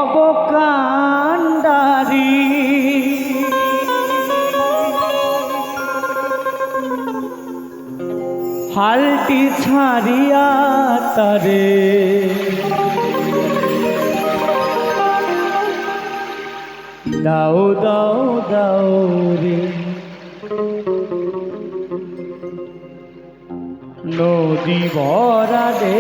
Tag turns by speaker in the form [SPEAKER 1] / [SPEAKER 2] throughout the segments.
[SPEAKER 1] ভব কান্ডারি হালটি ছাড়িয়া তারে দাও দাও দাও রে নদী ভরা দে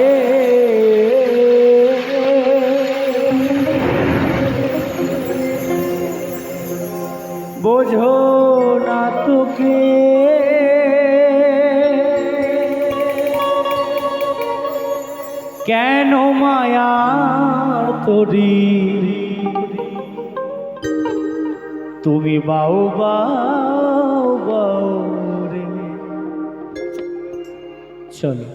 [SPEAKER 1] বোঝো না তোকে কেন মায়ার তরি তুমি বাউ বাউ বাউ রে চলো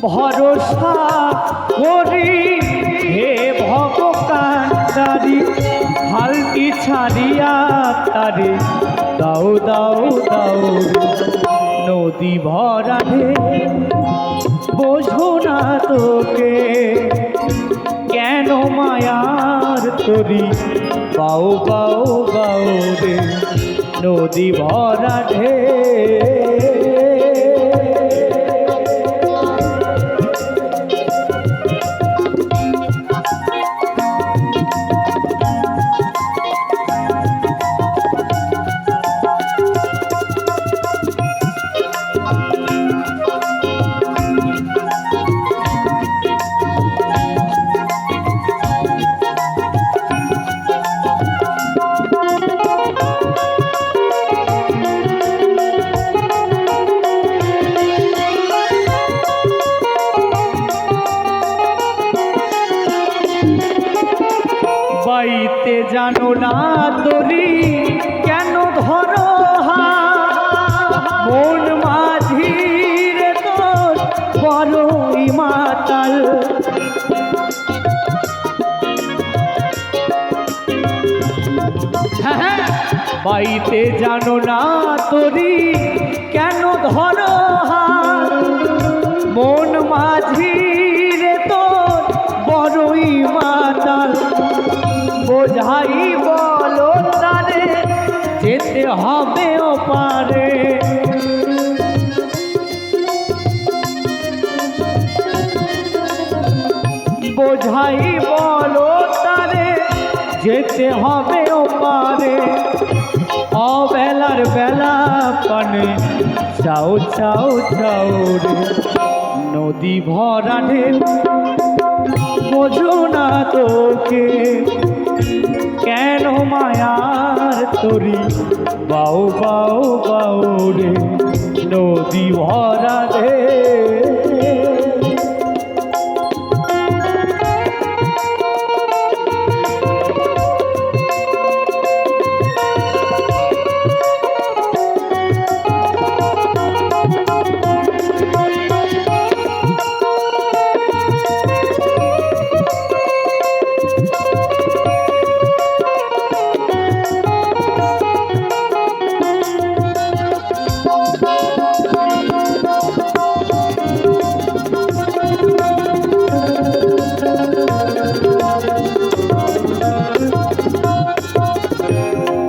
[SPEAKER 1] ভরসা করি হে ভগবানদারি হালকি ছাড়িয়া তারে দাও দাও দাও নদী ভরা ঢে বোঝো না তোকে কেন মায়ার তরি বাউ বাউ বাউ রে নদী ভরা ঢে বাইতে জানো না তরি কেন ধরো মন মাঝির তোর বড়ই মাতাল বাইতে জানো না তরি কেন ধরো মন মাঝির তোর বড়ই মাতাল বোঝাই বলো তারে যেতে হবে ও পারে বোঝাই বলো তারে যেতে হবে ও পারে অবেলার বেলা পানে চাও চাও চাও রে নদী ভরা ঢেউ বোঝো না তোকে কেন মায়ার তরি বাউ বাউ বাউ রে নদী ভরা রে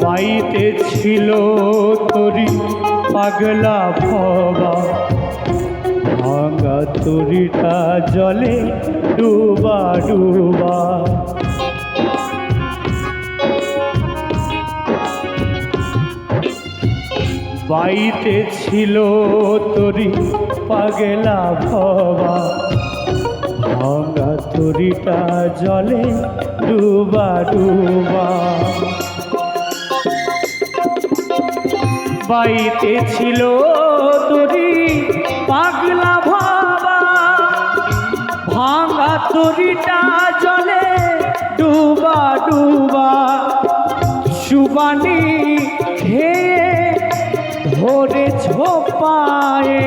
[SPEAKER 1] বাইতে ছিল তোরি পাগলা ভবা ভাঙা ভাঙা তরিটা জলে ডুবা ডুবা। বাইতে ছিল তরি পাগলা ভবা, ভাঙা তরিটা জলে ডুবা ডুবা। বাইতে ছিল তরি পাগলা ভবা, ভাঙা তরিটা জলে ডুবা ডুবা। সুবানি খেয়ে ধরে ছোপায়ে,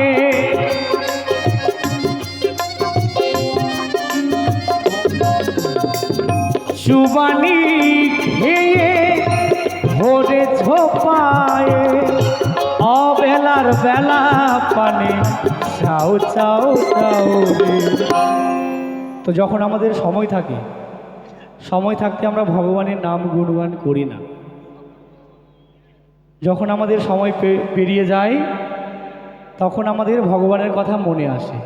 [SPEAKER 1] সুবানি খেয়ে ধরে ছোপায়ে। অবেলার বেলা পানে চাও চাও চাও রে। তো যখন আমাদের সময় থাকে, সময় থাকতে আমরা ভগবানের নাম গুণগান করি না। যখন আমাদের সময় পেরিয়ে যায় তখন আমাদের ভগবানের কথা মনে আসে,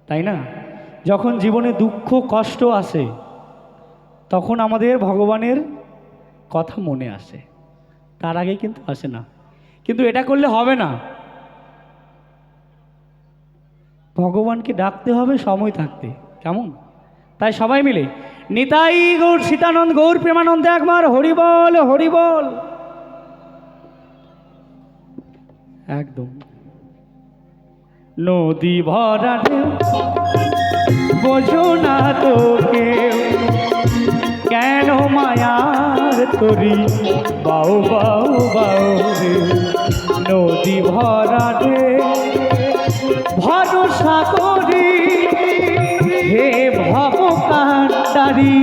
[SPEAKER 1] তাই না? যখন জীবনে দুঃখ কষ্ট আসে তখন আমাদের ভগবানের কথা মনে আসে, তার আগে কিন্তু আসে না। কিন্তু এটা করলে হবে না, ভগবানকে ডাকতে হবে সময় থাকতে, কেমন? তাই সবাই মিলে নিতাই গৌর সীতানন্দ গৌর প্রেমানন্দ একবার হরি বল হরি বল। একদম নদী ভরা ঢেউ বোঝো না তো কেউ, কেন মায়ার তরি বাউ বাউ বাউ রে। নদী ভরা ঢেউ ভরসা করি হে ভব কান্ডারি।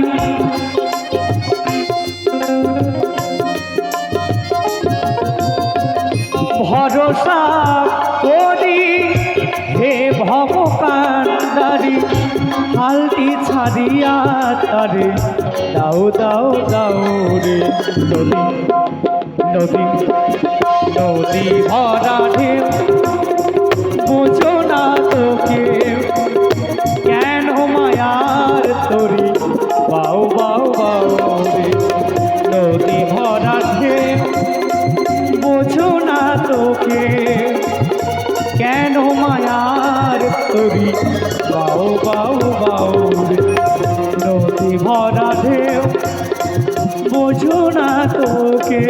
[SPEAKER 1] ভরসা করি হে ভব কান্ডারি। হালটি ছাড়িয়া তারে দাও দাও দাও রে। নদী নদী নদী ভরা ঢেউ বুঝো না তো কেউ, কেন মায়ার তরি বাউ বাউ বাউ রে। নদী ভরা ঢেউ বুঝো না তো কেউ, কেন মায়ার তরি বাউ বাউ বাউ রে। নদী ভরা ঢেউ বোঝো না তোকে,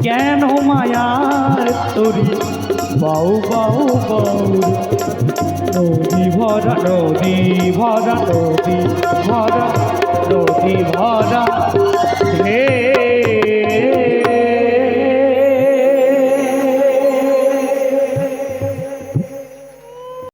[SPEAKER 1] কেন মায়ার তরি বাউ বাউ বাউ। নদী ভরা নদী ভরা নদী ভরা